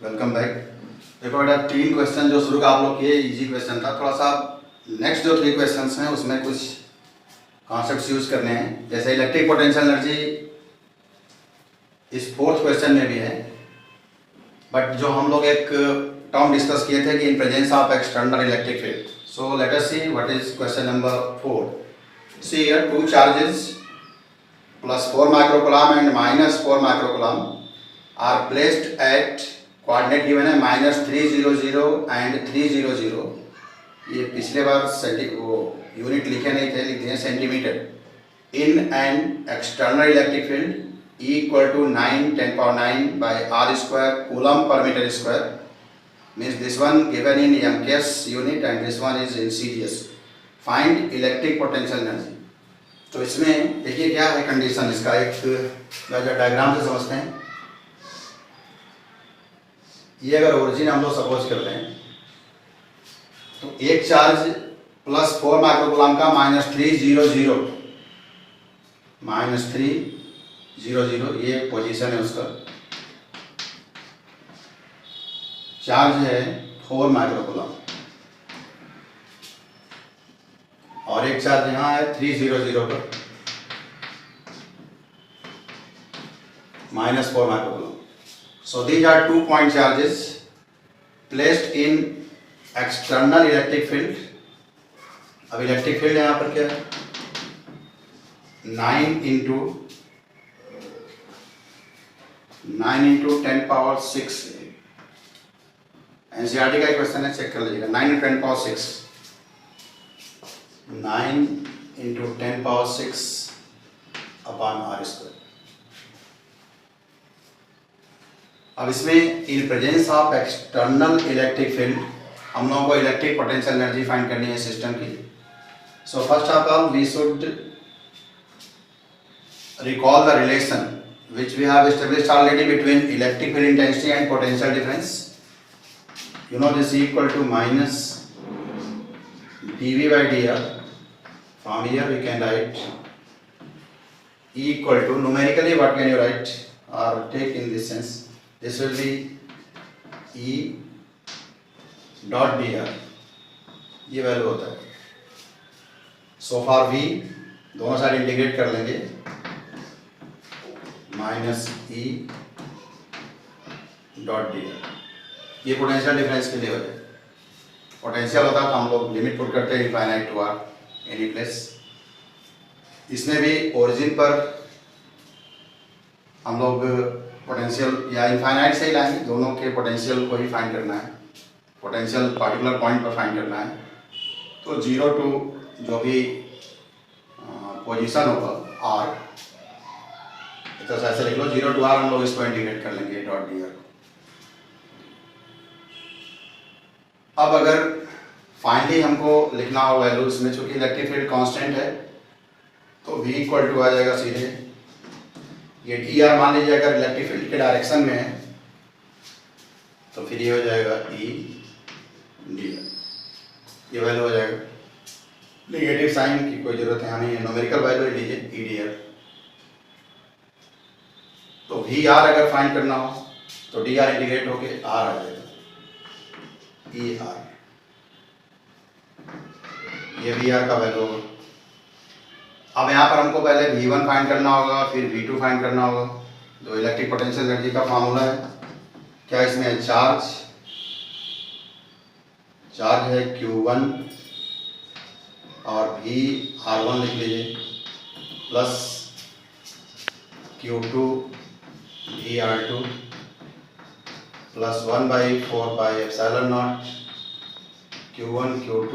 Welcome back. देखो बेटा, 3 question जो शुरू का आप लोग किए इजी क्वेश्चन था। थोड़ा सा नेक्स्ट जो 3 क्वेश्चंस हैं उसमें कुछ कॉन्सेप्ट्स यूज करने हैं। जैसे इलेक्ट्रिक पोटेंशियल एनर्जी इस 4th क्वेश्चन में भी है, बट जो हम लोग एक टर्म डिस्कस किए थे कि in presence of external electric field. So let us see what is question number 4। See here 2 charges +4 microcoulomb and -4 microcoulomb are placed at coordinate given है -300 and 300। ये पिछले बार वो यूनिट लिखे नहीं थे, लिख दिए centimetre. In an external electric field E equal to 9 10⁹ by r² coulomb per meter square, means this one given in MKS unit and this one is in CGS. Find electric potential energy। तो इसमें देखिए क्या है condition इसका, एक diagram से समझते हैं। ये अगर ओरिजिन हम लोग सपोज कर लें तो एक चार्ज +4 माइक्रोकूलम का -300 ये पोजीशन है उसका। चार्ज है 4 माइक्रोकूलम और एक चार्ज यहाँ है 300 पर -4 microcoulomb. So these are 2 point charges placed in external electric field। अब इलेक्ट्रिक फील्ड यहाँ पर क्या है 9 into 10⁶। एनसीईआरटी का एक क्वेश्चन है, चेक कर लीजिएगा। 9 into 10⁶, 9 into 10⁶ upon r²। अब इसमें in presence of external electric field हम लोगों को इलेक्ट्रिक पोटेंशियल एनर्जी फाइंड करनी है सिस्टम की। So first of all we should recall the relation which we have established already between electric field intensity and potential difference। You know this is equal to minus dV by dr। From here we can write E equal to, numerically what can you write or take in this sense, this will be E dot dr, ये value होता है। So far V दोनों side integrate कर लेंगे, -E dot dr। ये potential difference के लिए हो जाए। पोटेंशियल होता है तो हम लोग लिमिट पुट करते हैं infinite to or any place. इसमें भी ओरिजिन पर हम लोग पोटेंशियल या इनफाइनाइट से ही लाएंगे, दोनों के पोटेंशियल को ही फाइंड करना है, पोटेंशियल पार्टिकुलर पॉइंट पर फाइंड करना है। तो 0 टू जो भी पोजीशन होगा आर, तो ऐसे लिख लो 0 टू आर, हम लोग इसको इंटीग्रेट कर लेंगे डॉट dr। अब अगर फाइनली हमको लिखना हो वैल्यूज में, चूंकि इलेक्ट्रिक फील्ड कांस्टेंट है तो V इक्वल टू आ जाएगा सीधे ये dr। मान लीजिए अगर इलेक्ट्रिक फील्ड के डायरेक्शन में है तो फिर ये हो जाएगा E dr, ये वैल्यू हो जाएगा। नेगेटिव साइन की कोई जरूरत है नहीं है, न्यूमेरिकल वैल्यू लीजिए E dr। तो VR अगर फाइंड करना हो तो dr इंटीग्रेट होके R आ जाएगा, ER। ये VR का वैल्यू होगा। अब यहाँ पर हमको पहले V1 फाइंड करना होगा, फिर V2 फाइंड करना होगा। जो इलेक्ट्रिक पोटेंशियल एनर्जी का फार्मूला है क्या, इसमें है चार्ज है Q1 और VR1 लिख लीजिए, plus Q2 VR2 plus 1/4πε0 Q1 Q2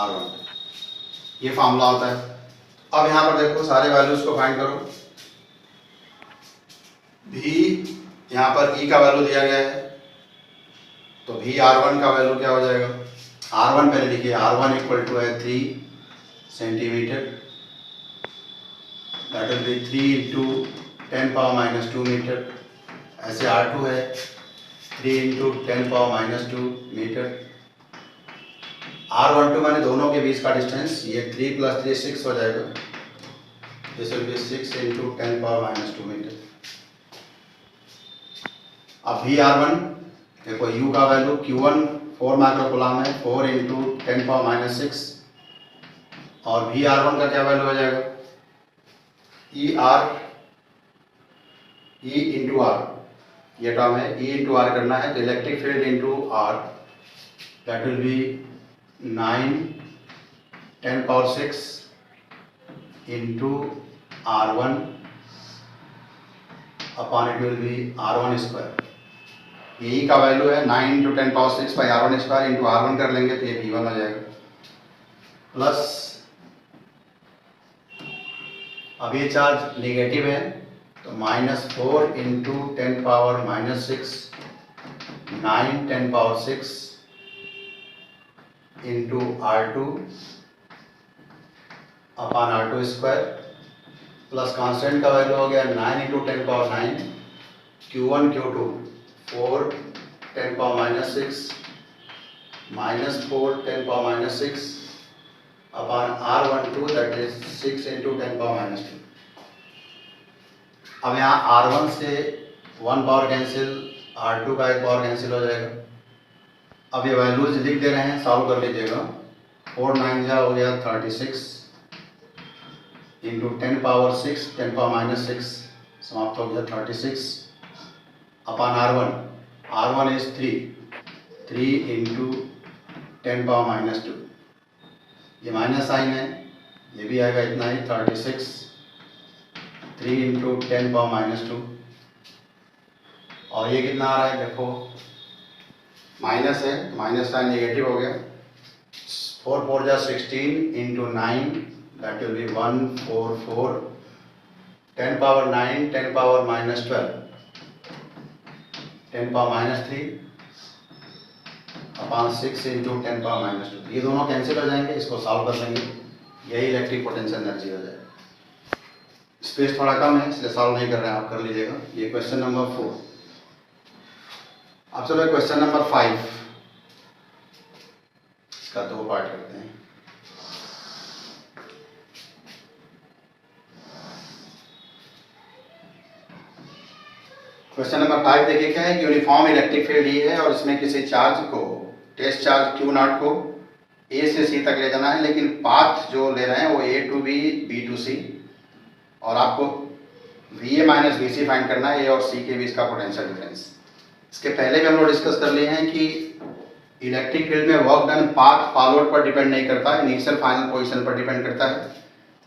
R1। ये फार्मूला होता है। अब यहाँ पर देखो सारे वैल्यूज को फाइंड करो। V यहाँ पर E का वैल्यू दिया गया है तो VR1 का वैल्यू क्या हो जाएगा, R1 पहले लिखिए, R1 इक्वल टू है 3 centimetre, that will be 3 into 10⁻² metre. ऐसे R2 है 3 into 10⁻² मीटर। R12 माने दोनों के बीच का डिस्टेंस, ये 3 + 3 6 हो जाएगा, this will be 6 into 10⁻² metre. अब VR1 देखो U का वैल्यू Q1 4 माइक्रोकूलम है, 4 इंटू 10⁻⁻6 और VR1 का क्या वैल्यू हो जाएगा E इंटू R, ये टर्म है E इंटू R करना है तो electric field into R that will B 9 10⁻6 into R1 upon it will B R1 square. ये E का वैल्यू है 9 into 10⁻6 by R1 square into R1 कर लेंगे तो ये V1 हो जाएगा, प्लस अब ये चार्ज नेगेटिव है तो -4 into 10⁻⁻6 9 10⁻6 into R2 upon R2 square plus constant का वैल्यू हो गया 9 into 10⁻9 Q1 Q2 4 10⁻⁻6 -4 10⁻⁻6 upon R12 that is 6 into 10⁻⁻2। अब यहाँ R1 से 1 पावर कैंसिल, R2 का 1 पावर कैंसिल हो जाएगा। अब ये वैल्यूज लिख दे रहे हैं, सॉल्व कर लीजिएगा। 4 9 जा हो गया 36 इंटू 10⁻6 10⁻�6 समाप्त हो गया 36 अपॉन R1 इज 3 इंटू 10⁻⁻2, ये माइनस साइन है, ये भी आएगा इतना ही 36 3 इंटू 10⁻⁻2 और ये कितना आ रहा है देखो माइनस है, माइनस साइन नेगेटिव हो गया। 4 4 जा 16 into 9 that will B 144 10⁻9 10⁻⁻12 10⁻⁻3 upon 6 into 10⁻⁻2, ये दोनों कैंसिल हो जाएंगे, इसको सॉल्व कर लेंगे, यही इलेक्ट्रिक पोटेंशियल एनर्जी हो जाएगा। स्पेस थोड़ा कम है इसलिए सॉल्व नहीं कर रहे हैं, आप कर लीजिएगा। ये क्वेश्चन नंबर 4। अब चलो क्वेश्चन नंबर 5, इसका 2 पार्ट करते हैं। क्वेश्चन नंबर 5 देखिए क्या है कि यूनिफॉर्म इलेक्ट्रिक फील्ड ये है और इसमें किसी चार्ज को, टेस्ट चार्ज Q0 को A से C तक ले जाना है, लेकिन पाथ जो ले रहे हैं वो A to B B to C और आपको VA माइनस VC फाइंड करना है, A और C के बीच का पोटेंशियल डिफरेंस। इसके पहले भी हम लोग डिस्कस कर लिए हैं कि इलेक्ट्रिक फील्ड में वर्क डन पाथ फॉलोड पर डिपेंड नहीं करता, इनिशियल फाइनल पोजीशन पर डिपेंड करता है,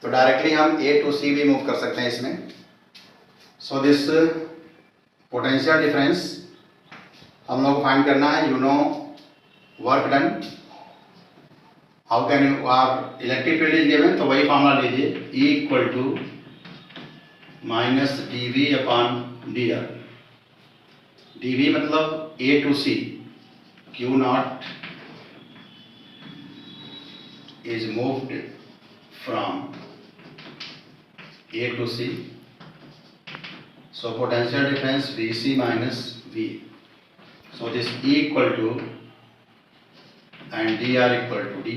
तो डायरेक्टली हम A to C भी मूव कर सकते हैं इसमें। सो दिस पोटेंशियल डिफरेंस हम लोग को फाइंड करना है, you know work done, how can you, आप इलेक्ट्रिक फील्ड इज गिवन तो वही फॉर्मूला लीजिए, E equal to minus dV upon dr। dV मतलब A to C, Q0 is moved from A to C, so potential difference VC minus V, so this E equal to and dr equal to D।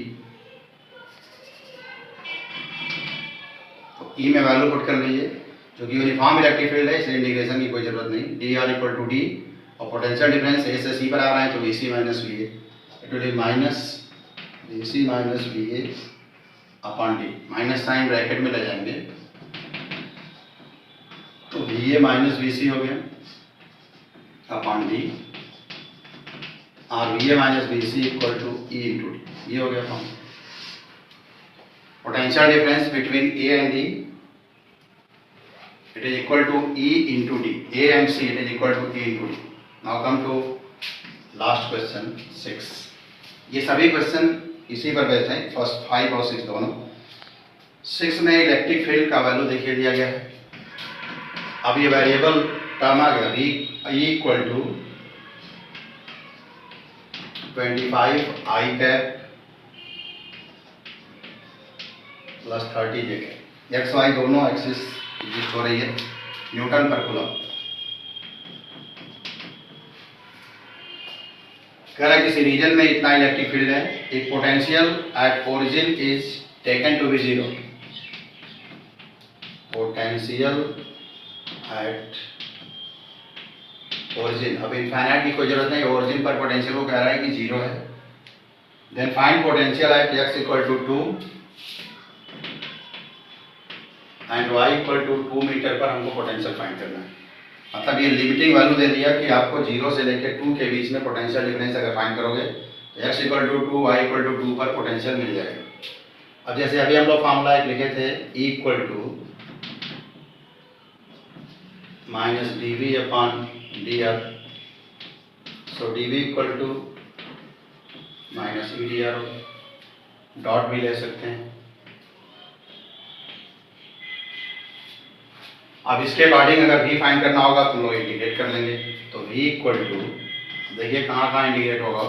तो E में value put कर लीजिए, जो कि uniform electric field है इसलिए integration की कोई जरूरत नहीं। dr इक्वल टू डी और पोटेंशियल डिफरेंस A से C पर आ रहा है तो VC minus VA, it will be minus VC minus VA upon D, minus sign bracket में ले जाएंगे तो VA माइनस VC हो गया अपॉन D और VA minus VC equal to E into D, ये हो गया form. Potential difference between A and D it is equal to E into D, A and C it is equal to E into D। Now come to last question 6। ये सभी question इसी पर based हैं, first 5 और 6 दोनों। 6 में electric field का value देखिए दिया गया है। अब ये वेरिएबल टर्म आ गया E equal to 25 I cap plus 30 J cap, X Y दोनों एक्सिस एग्जिस्ट हो रही है, न्यूटन पर कूलम। कह रहा है किसी रीजन में इतना इलेक्ट्रिक फील्ड है, एक potential at origin is taken to be 0, potential at origin, अब इनफाइनाइट की कोई जरूरत नहीं, ओरिजिन पर पोटेंशियल को कह रहा है कि 0 है। Then find potential at x equal to 2 and y equal to 2 metre पर हमको पोटेंशियल फाइंड करना है। मतलब ये लिमिटिंग वैल्यू दे दिया कि आपको 0 से लेकर 2 के बीच में पोटेंशियल डिफरेंस अगर फाइंड करोगे तो x equal to 2 y equal to 2 पर पोटेंशियल मिल जाएगा। अब जैसे अभी हम लोग फॉर्मूला एक लिखे थे E equal to minus dv upon dr, so dv equal to minus E D R, dot भी ले सकते हैं। अब इसके अकॉर्डिंग अगर v फाइंड करना होगा तो हम लोग इंटीग्रेट कर लेंगे। तो v इक्वल टू, देखिए कहाँ कहाँ इंटीग्रेट होगा,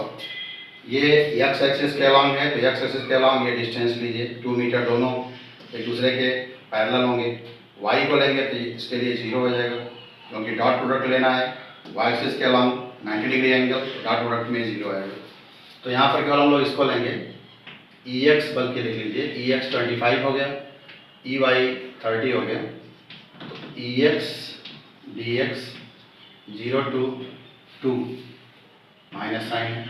ये x एक्सिस के अलॉन्ग है तो x एक्सिस के अलॉन्ग ये डिस्टेंस लीजिए 2 मीटर, दोनों एक दूसरे के पैरेलल होंगे। y को लेंगे तो इसके लिए 0 हो जाएगा क्योंकि डॉट प्रोडक्ट लेना है। y एक्सिस के along 90 degree angle, dot product में 0 आएगा। तो यहाँ पर केवल हम लोग इसको लेंगे ex, बल्कि लिख लीजिए ex 25 हो गया, ey 30 हो गया, तो ex dx 0 to 2 minus sign है,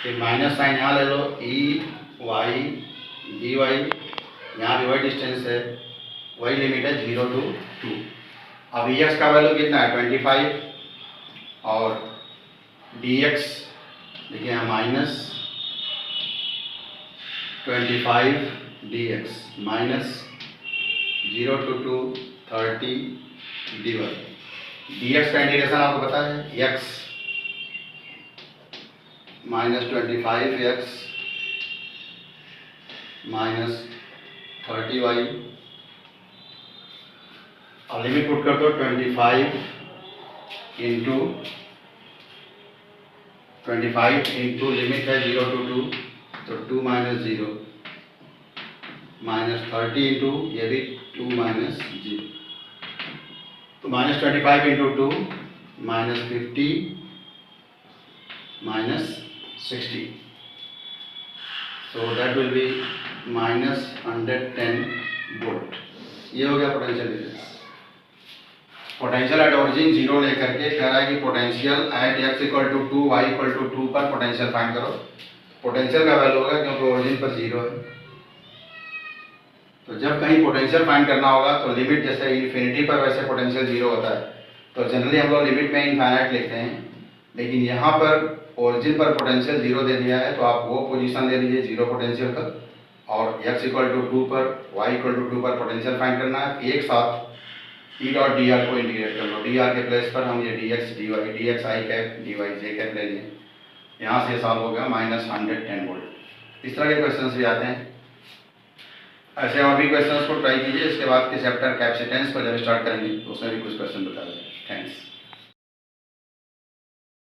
फिर माइनस साइन यहाँ ले लो, ई वाई डी वाई, यहाँ भी वही डिस्टेंस है, वही लिमिट है 0 to 2। अब ex का वैल्यू कितना है 25 और dx देखिए यहाँ minus 25 dx minus 0 to 2 30 dy। dx का इंटीग्रेशन आपको पता है x minus 25x minus 30y, और लिमिट पुट कर दो 25 इंटू लिमिट है 0 to 2, तो 2 माइनस 0 माइनस 30 इंटू ये भी 2 माइनस 0, तो minus 25 into 2 minus 50 minus 60, so that will be minus 110 volt. ये हो गया potential difference. Potential at origin 0 लेकर के कह रहा है कि potential at x equal to 2 y equal to 2 पर पोटेंशियल फाइंड करो। पोटेंशियल का वैल्यू होगा क्योंकि ओरिजिन पर 0 है, तो जब कहीं पोटेंशियल फाइंड करना होगा तो लिमिट जैसे इन्फिनिटी पर वैसे पोटेंशियल 0 होता है, तो जनरली हम लोग लिमिट में इनफाइनाइट लिखते हैं, लेकिन यहाँ पर ओरिजिन पर पोटेंशियल 0 दे दिया है तो आप वो पोजीशन ले लीजिए 0 पोटेंशियल का, और x इक्वल टू 2 पर y इक्वल टू 2 पर पोटेंशियल फाइंड करना है। एक साथ ई डॉट डी आर को इंटीग्रेट कर लो, डी आर के प्लेस पर हम ये D X D Y, D X I cap D Y J cap ले लिए, यहाँ से सॉल्व हो गया माइनस 110 वोल्ट। इस तरह के क्वेश्चंस भी आते हैं। ऐसे और भी क्वेश्चंस को ट्राई कीजिए। इसके बाद के चैप्टर कैपेसिटेंस को जब स्टार्ट करेंगे तो उसमें भी कुछ क्वेश्चन बता देंगे। थैंक्स।